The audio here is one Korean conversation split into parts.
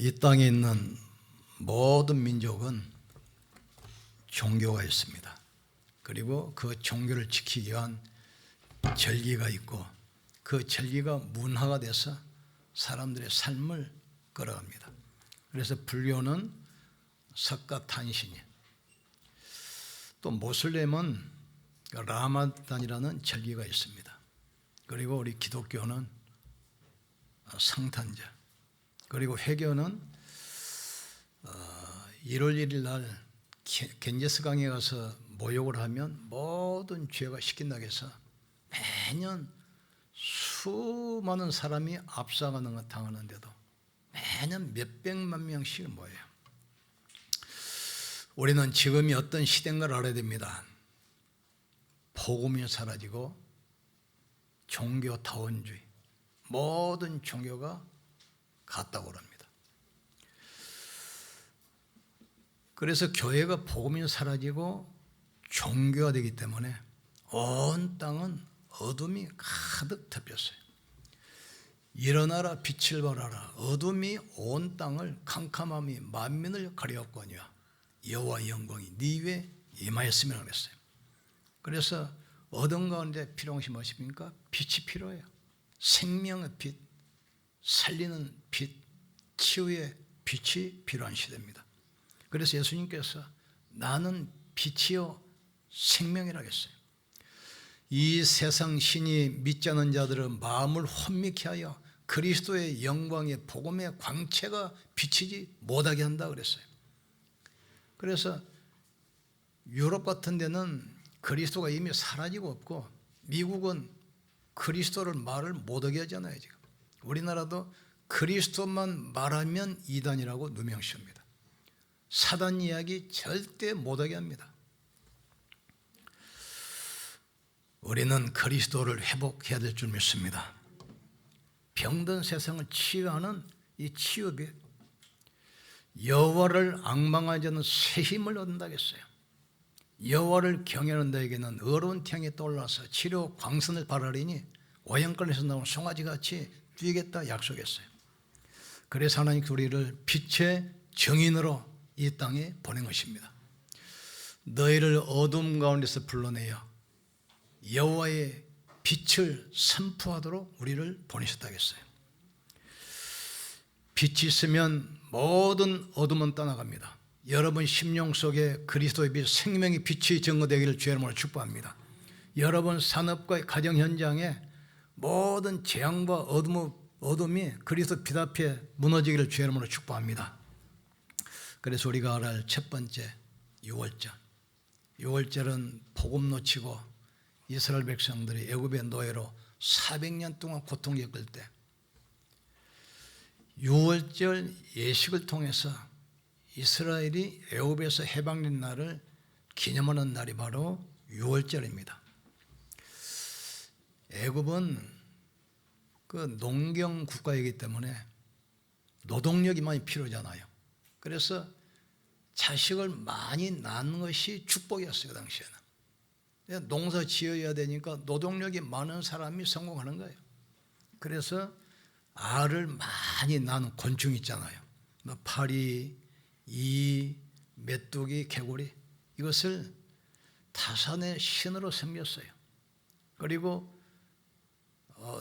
이 땅에 있는 모든 민족은 종교가 있습니다. 그리고 그 종교를 지키기 위한 절기가 있고 그 절기가 문화가 돼서 사람들의 삶을 끌어갑니다. 그래서 불교는 석가탄신일, 또 모슬렘은 라마단이라는 절기가 있습니다. 그리고 우리 기독교는 성탄절, 그리고 회교는 1월 1일 날 겐제스강에 가서 모욕을 하면 모든 죄가 씻긴다고 해서 매년 수많은 사람이 압사가는 것 당하는데도 매년 몇백만 명씩 모여요. 우리는 지금이 어떤 시대인가를 알아야 됩니다. 복음이 사라지고 종교타원주의, 모든 종교가 같다고 합니다. 그래서 교회가 복음이 사라지고 종교가 되기 때문에 온 땅은 어둠이 가득 덮였어요. 일어나라 빛을 발하라. 어둠이 온 땅을 캄캄함이 만민을 가려웠거니와 여호와의 영광이 네 위에 임하였으면 하겠어요. 그래서 어둠 가운데 필요한 것이 무엇입니까? 빛이 필요해요. 생명의 빛, 살리는 빛, 치유의 빛이 필요한 시대입니다. 그래서 예수님께서 나는 빛이요 생명이라고 했어요. 이 세상 신이 믿지 않는 자들은 마음을 혼미케 하여 그리스도의 영광의 복음의 광채가 비치지 못하게 한다 그랬어요. 그래서 유럽 같은 데는 그리스도가 이미 사라지고 없고 미국은 그리스도를 말을 못하게 하잖아요. 지금 우리나라도 그리스도만 말하면 이단이라고 누명씌웁니다. 사단 이야기 절대 못하게 합니다. 우리는 그리스도를 회복해야 될 줄 믿습니다. 병든 세상을 치유하는 이 치유비, 여호와를 앙망하지 않는 새 힘을 얻는다고 했어요. 여호와를 경외하는 자에게는 어려운 태양이 떠올라서 치료 광선을 발하리니 오행간에서 나온 송아지같이 뛰겠다 약속했어요. 그래서 하나님께서 우리를 빛의 증인으로 이 땅에 보낸 것입니다. 너희를 어둠 가운데서 불러내어 여호와의 빛을 선포하도록 우리를 보내셨다고 했어요. 빛이 있으면 모든 어둠은 떠나갑니다. 여러분 심령 속에 그리스도의 빛, 생명의 빛이 증거되기를 주의 이름으로 축복합니다. 여러분 산업과 가정 현장에 모든 재앙과 어둠이 그리스도 빛 앞에 무너지기를 주의 이름으로 축복합니다. 그래서 우리가 알아야 할 첫 번째 유월절. 유월절은 복음 놓치고 이스라엘 백성들이 애굽의 노예로 400년 동안 고통 겪을 때 유월절 예식을 통해서 이스라엘이 애굽에서 해방된 날을 기념하는 날이 바로 유월절입니다. 애굽은 그 농경 국가이기 때문에 노동력이 많이 필요하잖아요. 그래서 자식을 많이 낳는 것이 축복이었어요. 그 당시에는 농사 지어야 되니까 노동력이 많은 사람이 성공하는 거예요. 그래서 알을 많이 낳는 곤충 있잖아요. 파리, 이, 메뚜기, 개구리, 이것을 타산의 신으로 섬겼어요. 그리고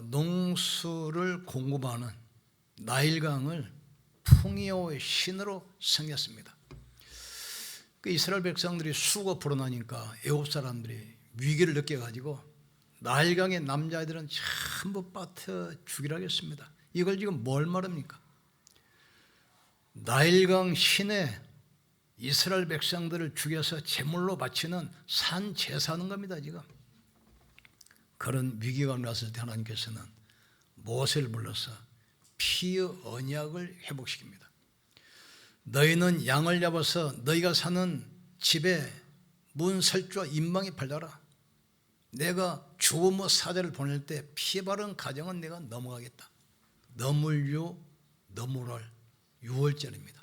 농수를 공급하는 나일강을 풍요의 신으로 섬겼습니다. 그 이스라엘 백성들이 수가 불어나니까 애굽 사람들이 위기를 느껴가지고 나일강의 남자애들은 전부 빠뜨려 죽이라고 했습니다. 이걸 지금 뭘 말합니까? 나일강 신에 이스라엘 백성들을 죽여서 제물로 바치는 산 제사하는 겁니다. 지금 그런 위기가 왔을 때 하나님께서는 모세를 불러서 피의 언약을 회복시킵니다. 너희는 양을 잡아서 너희가 사는 집에 문 설주와 인방에 발라라. 내가 주무 사자를 보낼 때 피 바른 가정은 내가 넘어가겠다. 너물유, 너물월, 유월절입니다.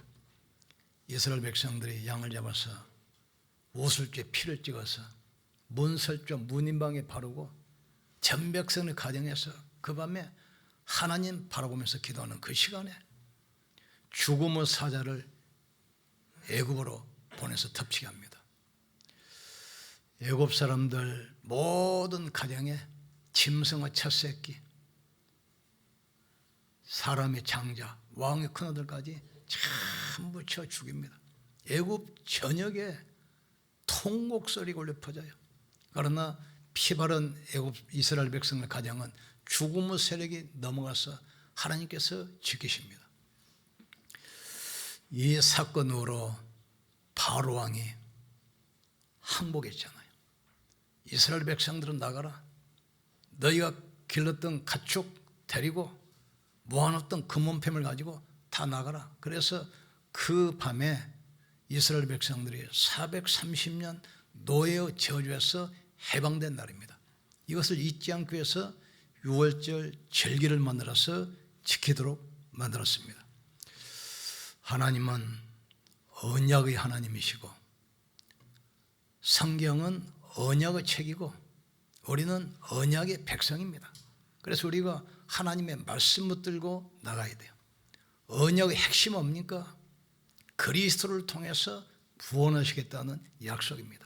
이스라엘 백성들이 양을 잡아서 오술주에 피를 찍어서 문 설주와 문 인방에 바르고 전 백성의 가정에서 그 밤에 하나님 바라보면서 기도하는 그 시간에 죽음의 사자를 애굽으로 보내서 덮치게 합니다. 애굽 사람들 모든 가정에 짐승의 첫 새끼, 사람의 장자, 왕의 큰아들까지 전부 쳐 죽입니다. 애굽 전역에 통곡 소리가 울려 퍼져요. 그러나 피 바른 애굽 이스라엘 백성의 가정은 죽음의 세력이 넘어가서 하나님께서 지키십니다. 이 사건으로 바로 왕이 항복했잖아요. 이스라엘 백성들은 나가라. 너희가 길렀던 가축 데리고 모아놨던 금은패물 가지고 다 나가라. 그래서 그 밤에 이스라엘 백성들이 430년 노예의 저주에서 해방된 날입니다. 이것을 잊지 않기 위해서 6월절 절기를 만들어서 지키도록 만들었습니다. 하나님은 언약의 하나님이시고 성경은 언약의 책이고 우리는 언약의 백성입니다. 그래서 우리가 하나님의 말씀을 들고 나가야 돼요. 언약의 핵심은 뭡니까? 그리스도를 통해서 구원하시겠다는 약속입니다.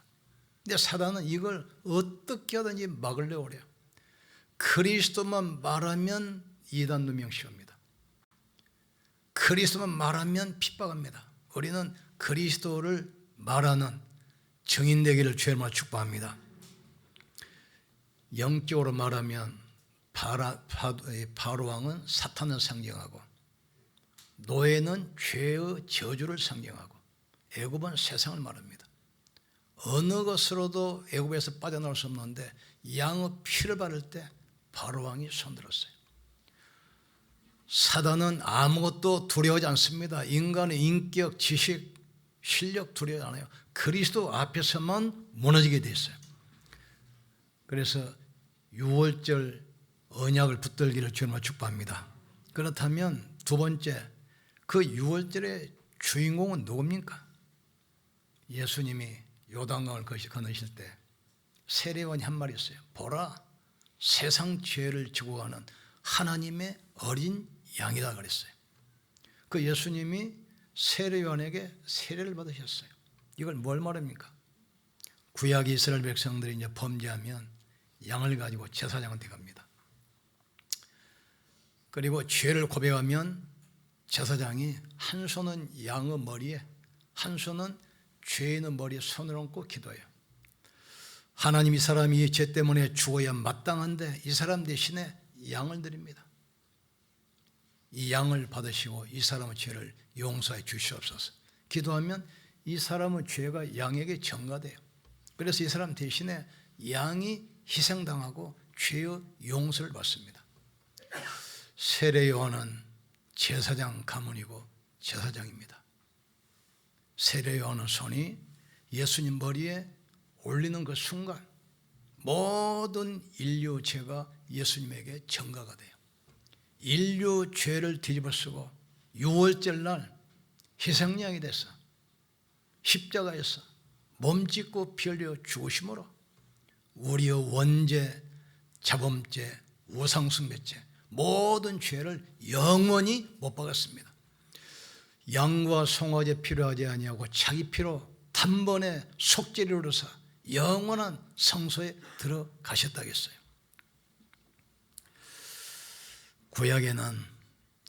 근데 사단은 이걸 어떻게 하든지 막으려고 그래요. 그리스도만 말하면 이단 누명 씌웁니다. 그리스도만 말하면 핍박합니다. 우리는 그리스도를 말하는 증인 되기를 주님으로 축복합니다. 영적으로 말하면 바로 왕은 사탄을 상징하고 노예는 죄의 저주를 상징하고 애굽은 세상을 말합니다. 어느 것으로도 애굽에서 빠져나올 수 없는데 양의 피를 바를 때 바로 왕이 손들었어요. 사단은 아무것도 두려워하지 않습니다. 인간의 인격, 지식, 실력 두려워하지 않아요. 그리스도 앞에서만 무너지게 돼 있어요. 그래서 6월절 언약을 붙들기를 주님으로 축복합니다. 그렇다면 두 번째, 그 6월절의 주인공은 누굽니까? 예수님이 요단강을 건너실 때 세례요한이 한 말이 있어요. 보라, 세상 죄를 지고 가는 하나님의 어린 양이다 그랬어요. 그 예수님이 세례요한에게 세례를 받으셨어요. 이걸 뭘 말합니까? 구약 이스라엘 백성들이 이제 범죄하면 양을 가지고 제사장한테 갑니다. 그리고 죄를 고백하면 제사장이 한 손은 양의 머리에, 한 손은 죄인의 머리에 손을 얹고 기도해요. 하나님, 이 사람이 이 죄 때문에 죽어야 마땅한데 이 사람 대신에 양을 드립니다. 이 양을 받으시고 이 사람의 죄를 용서해 주시옵소서. 기도하면 이 사람의 죄가 양에게 전가돼요. 그래서 이 사람 대신에 양이 희생당하고 죄의 용서를 받습니다. 세례 요한은 제사장 가문이고 제사장입니다. 세례 요한의 손이 예수님 머리에 올리는 그 순간 모든 인류 죄가 예수님에게 전가가 돼요. 인류 죄를 뒤집어쓰고 6월절 날 희생양이 돼서 십자가에서 몸짓고 피 흘려 죽으심으로 우리의 원죄, 자범죄, 우상숭배죄 모든 죄를 영원히 못 박았습니다. 양과 송아지 필요하지 아니하고 자기 피로 단번에 속죄를 이루사 영원한 성소에 들어가셨다겠어요. 구약에는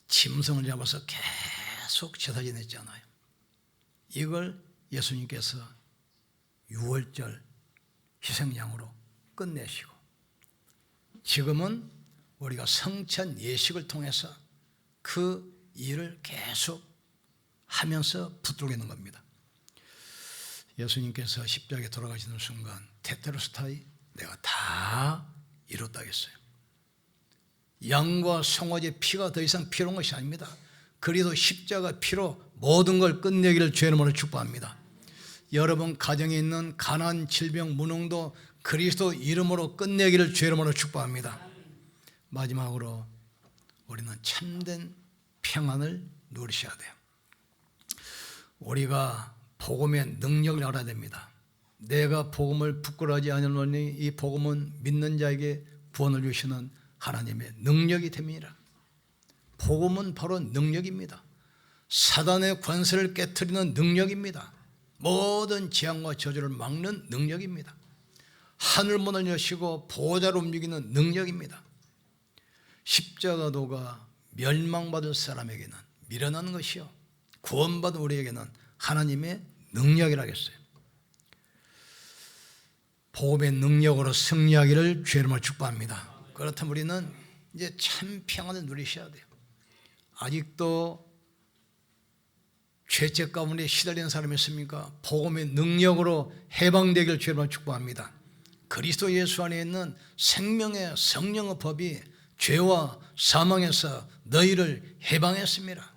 짐승을 잡아서 계속 제사 지냈잖아요. 이걸 예수님께서 6월절 희생양으로 끝내시고 지금은 우리가 성찬 예식을 통해서 그 일을 계속 하면서 붙들고 있는 겁니다. 예수님께서 십자가에 돌아가시는 순간 테텔로스타이 내가 다 이뤘다겠어요. 양과 송아지의 피가 더 이상 필요한 것이 아닙니다. 그리도 십자가 피로 모든 걸 끝내기를 주의 이름으로 축복합니다. 여러분 가정에 있는 가난, 질병, 무능도 그리스도 이름으로 끝내기를 주의 이름으로 축복합니다. 마지막으로 우리는 참된 평안을 누리셔야 돼요. 우리가 복음의 능력을 알아야 됩니다. 내가 복음을 부끄러워하지 않으노니 이 복음은 믿는 자에게 구원을 주시는 하나님의 능력이 됨이라. 복음은 바로 능력입니다. 사단의 권세를 깨트리는 능력입니다. 모든 재앙과 저주를 막는 능력입니다. 하늘문을 여시고 보호자로 움직이는 능력입니다. 십자가도가 멸망받을 사람에게는 미련한 것이요 구원받은 우리에게는 하나님의 능력이라겠어요. 복음의 능력으로 승리하기를 주의 이름으로 축복합니다. 그렇다면 우리는 이제 참 평안을 누리셔야 돼요. 아직도 죄책 가운데 시달리는 사람이 있습니까? 복음의 능력으로 해방되기를 주의 이름으로 축복합니다. 그리스도 예수 안에 있는 생명의 성령의 법이 죄와 사망에서 너희를 해방했습니다.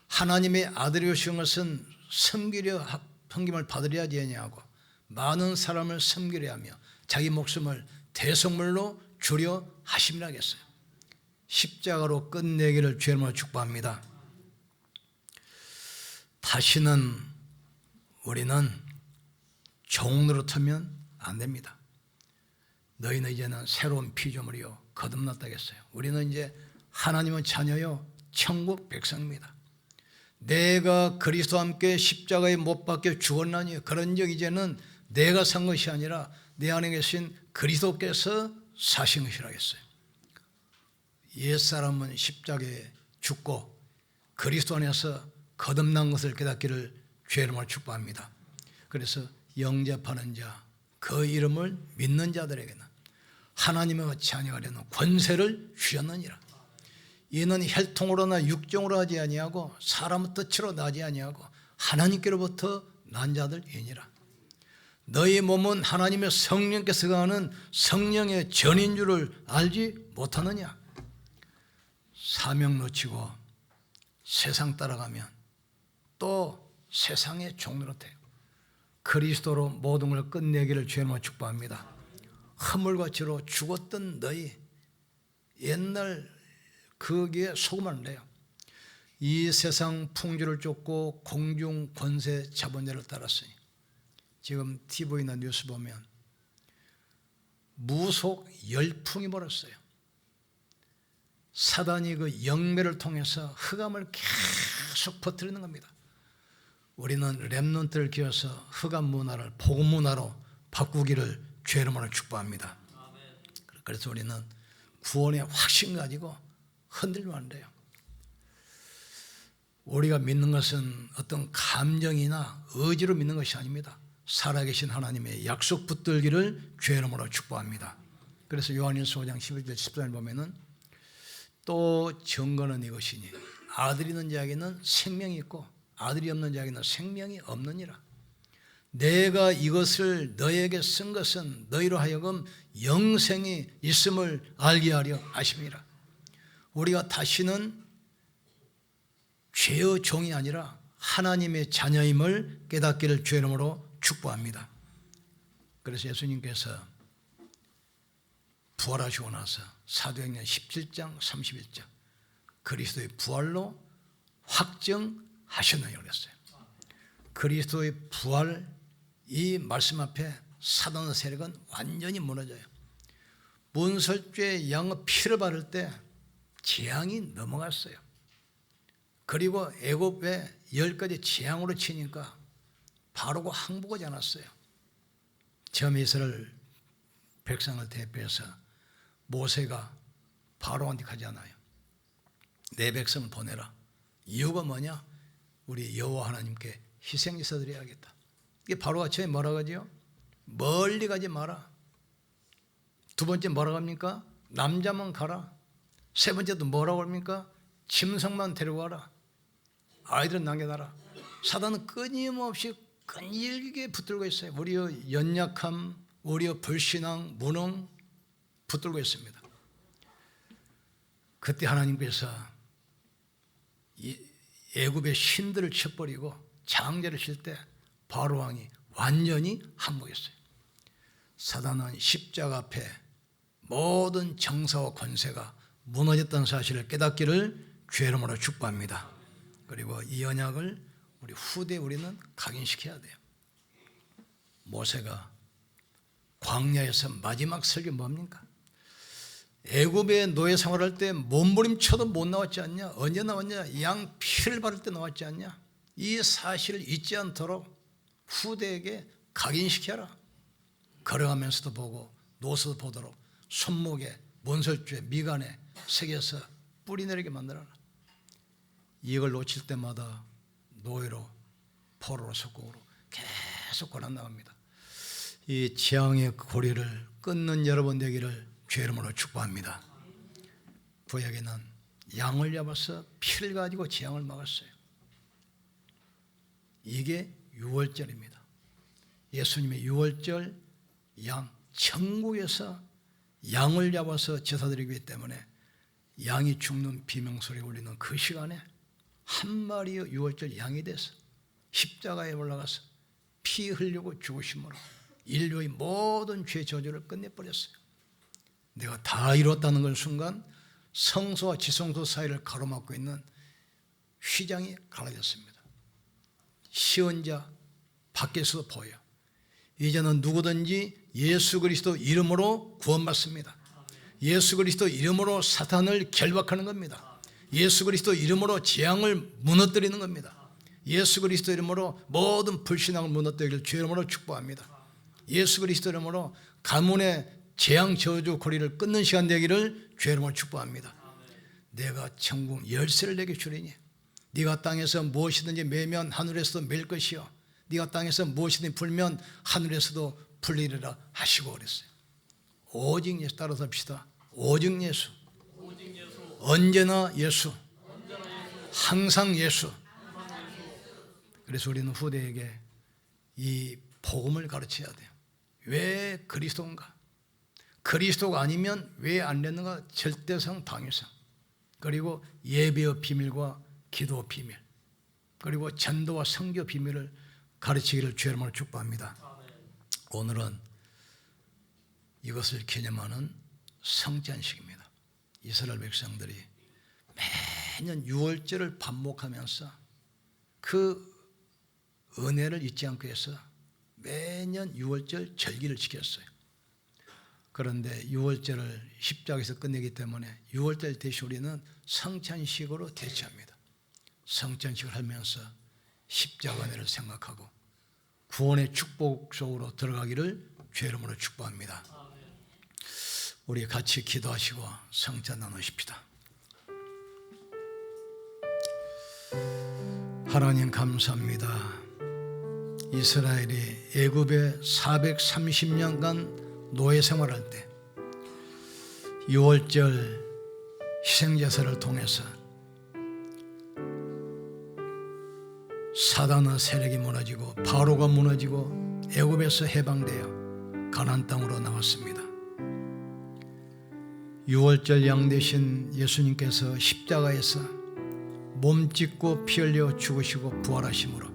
하나님의 아들이 오신 것은 섬기려 섬김을 받으려 하지 아니하고 많은 사람을 섬기려 하며 자기 목숨을 대속물로 주려 하심이라 하겠어요. 십자가로 끝내기를 주의 이름으로 축복합니다. 다시는 우리는 종 노릇하면 안 됩니다. 너희는 이제는 새로운 피조물이요 거듭났다겠어요. 우리는 이제 하나님의 자녀요 천국 백성입니다. 내가 그리스도와 함께 십자가에 못 박혀 죽었나니 그런즉 이제는 내가 산 것이 아니라 내 안에 계신 그리스도께서 사신 것이라겠어요. 옛사람은 십자가에 죽고 그리스도 안에서 거듭난 것을 깨닫기를 주의 이름으로 축복합니다. 그래서 영접하는 자, 그 이름을 믿는 자들에게는 하나님의 자녀가 되는 권세를 주셨느니라. 이는 혈통으로나 육정으로 하지 아니하고 사람의 뜻으로 나지 아니하고 하나님께로부터 난 자들이니라. 너희 몸은 하나님의 성령께서 가하는 성령의 전인 줄을 알지 못하느냐. 사명 놓치고 세상 따라가면 또 세상의 종노릇해요. 그리스도로 모든 걸 끝내기를 주의 이름으로 축복합니다. 허물과치로 죽었던 너희 옛날 거기에 속으면 안 돼요. 이 세상 풍조를 쫓고 공중 권세 자본제를 따랐으니 지금 TV나 뉴스 보면 무속 열풍이 벌었어요. 사단이 그 영매를 통해서 흑암을 계속 퍼뜨리는 겁니다. 우리는 렘넌트를 기어서 흑암 문화를 복음 문화로 바꾸기를 주의 이름으로 축복합니다. 그래서 우리는 구원의 확신 가지고 흔들면 안 돼요. 우리가 믿는 것은 어떤 감정이나 의지로 믿는 것이 아닙니다. 살아계신 하나님의 약속 붙들기를 주의 이름으로 축복합니다. 그래서 요한일서 5장 11절 14절 보면은 또 증거는 이것이니 아들이 있는 자에게는 생명이 있고 아들이 없는 자에게는 생명이 없느니라. 내가 이것을 너에게 쓴 것은 너희로 하여금 영생이 있음을 알게 하려 하심이라. 우리가 다시는 죄의 종이 아니라 하나님의 자녀임을 깨닫기를 주의 이름으로 축복합니다. 그래서 예수님께서 부활하시고 나서 사도행전 17장 31절 그리스도의 부활로 확정하셨느니라 그랬어요. 그리스도의 부활 이 말씀 앞에 사단의 세력은 완전히 무너져요. 문설주의 양의 피를 바를 때 재앙이 넘어갔어요. 그리고 애굽에 10가지 재앙으로 치니까 바로가 항복하지 않았어요. 처음 이스라엘 백성을 대표해서 모세가 바로한테 가지 않아요. 내 백성을 보내라. 이유가 뭐냐? 우리 여호와 하나님께 희생제사 드려야겠다. 이게 바로가 처음에 뭐라고 하죠? 멀리 가지 마라. 두 번째 뭐라고 합니까? 남자만 가라. 세 번째도 뭐라고 합니까? 짐승만 데려가라. 아이들은 남겨놔라. 사단은 끊임없이 끈질기게 붙들고 있어요. 우리의 연약함, 우리의 불신앙, 무능 붙들고 있습니다. 그때 하나님께서 이 애굽의 신들을 쳐버리고 장제를 칠 때 바로 왕이 완전히 항복했어요. 사단은 십자가 앞에 모든 정사와 권세가 무너졌다는 사실을 깨닫기를 주의 이름으로 축복합니다. 그리고 이 언약을 우리 후대에 우리는 각인시켜야 돼요. 모세가 광야에서 마지막 설교 뭡니까? 애굽의 노예 생활할 때 몸부림쳐도 못 나왔지 않냐? 언제 나왔냐? 양 피를 바를 때 나왔지 않냐? 이 사실을 잊지 않도록 후대에게 각인시켜라. 걸어가면서도 보고 누워서도 보도록 손목에, 문설주에, 미간에 새겨서 뿌리내리게 만들어라. 이걸 놓칠 때마다 노예로, 포로로, 속국으로 계속 고난당합니다. 이 재앙의 고리를 끊는 여러분 되기를 주의 이름으로 축복합니다. 구약에는 양을 잡아서 피를 가지고 재앙을 막았어요. 이게 유월절입니다. 예수님의 유월절 양, 천국에서 양을 잡아서 제사드리기 때문에 양이 죽는 비명소리 울리는 그 시간에 한 마리의 유월절 양이 돼서 십자가에 올라가서 피 흘리고 죽으심으로 인류의 모든 죄 저주를 끝내버렸어요. 내가 다 이뤘다는 걸 순간 성소와 지성소 사이를 가로막고 있는 휘장이 갈라졌습니다. 시언자 밖에서 보여. 이제는 누구든지 예수 그리스도 이름으로 구원받습니다. 예수 그리스도 이름으로 사탄을 결박하는 겁니다. 예수 그리스도 이름으로 재앙을 무너뜨리는 겁니다. 예수 그리스도 이름으로 모든 불신앙을 무너뜨리기를 주의 이름으로 축복합니다. 예수 그리스도 이름으로 가문의 재앙 저주 고리를 끊는 시간 되기를 주의 이름으로 축복합니다. 내가 천국 열쇠를 내게 주리니 네가 땅에서 무엇이든지 매면 하늘에서도 맬 것이요 네가 땅에서 무엇이든지 풀면 하늘에서도 풀리리라 하시고 그랬어요. 오직 예수 따라서 합시다. 오직 예수, 언제나 예수, 항상 예수. 그래서 우리는 후대에게 이 복음을 가르쳐야 돼요. 왜 그리스도인가? 그리스도가 아니면 왜 안 됐는가? 절대성, 당위성, 그리고 예배의 비밀과 기도 비밀, 그리고 전도와 선교 비밀을 가르치기를 주의 이름으로 축복합니다. 오늘은 이것을 기념하는 성찬식입니다. 이스라엘 백성들이 매년 유월절을 반복하면서 그 은혜를 잊지 않고 해서 매년 유월절 절기를 지켰어요. 그런데 유월절을 십자가에서 끝내기 때문에 유월절 대신 우리는 성찬식으로 대체합니다. 성찬식을 하면서 십자가 은혜를 생각하고 구원의 축복 속으로 들어가기를 주의 이름으로 축복합니다. 우리 같이 기도하시고 성찬 나누십시다. 하나님 감사합니다. 이스라엘이 애굽에 430년간 노예 생활할 때 유월절 희생제사를 통해서 사단의 세력이 무너지고 바로가 무너지고 애굽에서 해방되어 가나안 땅으로 나왔습니다. 유월절 양 되신 예수님께서 십자가에서 몸 찢고 피 흘려 죽으시고 부활하심으로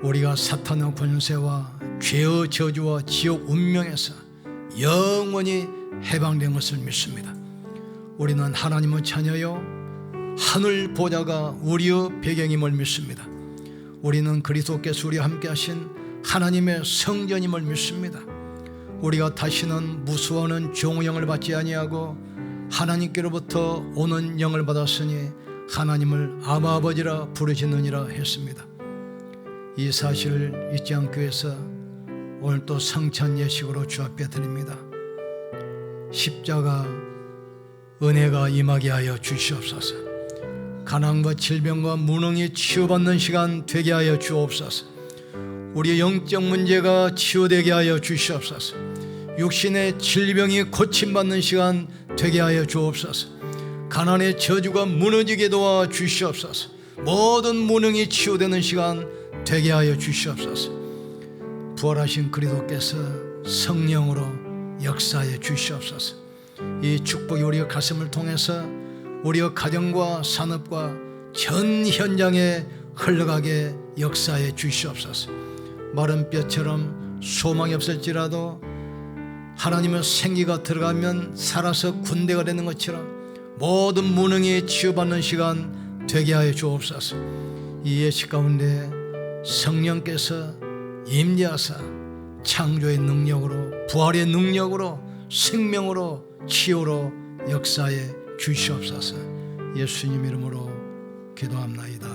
우리가 사탄의 권세와 죄의 저주와 지옥 운명에서 영원히 해방된 것을 믿습니다. 우리는 하나님의 자녀요 하늘 보좌가 우리의 배경임을 믿습니다. 우리는 그리스도께서 우리와 함께 하신 하나님의 성전임을 믿습니다. 우리가 다시는 무수하는 종의 영을 받지 아니하고 하나님께로부터 오는 영을 받았으니 하나님을 아바 아버지라 부르시느니라 했습니다. 이 사실을 잊지 않기 위해서 오늘 또 성찬 예식으로 주 앞에 드립니다. 십자가 은혜가 임하게 하여 주시옵소서. 가난과 질병과 무능이 치유받는 시간 되게 하여 주옵소서. 우리의 영적 문제가 치유되게 하여 주시옵소서. 육신의 질병이 고침받는 시간 되게 하여 주옵소서. 가난의 저주가 무너지게 도와 주시옵소서. 모든 무능이 치유되는 시간 되게 하여 주시옵소서. 부활하신 그리스도께서 성령으로 역사해 주시옵소서. 이 축복이 우리의 가슴을 통해서 우리의 가정과 산업과 전 현장에 흘러가게 역사해 주시옵소서. 마른 뼈처럼 소망이 없을지라도 하나님의 생기가 들어가면 살아서 군대가 되는 것처럼 모든 무능이 치유받는 시간 되게 하여 주옵소서. 이 예식 가운데 성령께서 임재하사 창조의 능력으로 부활의 능력으로 생명으로 치유로 역사에 주시옵소서. 예수님 이름으로 기도합나이다.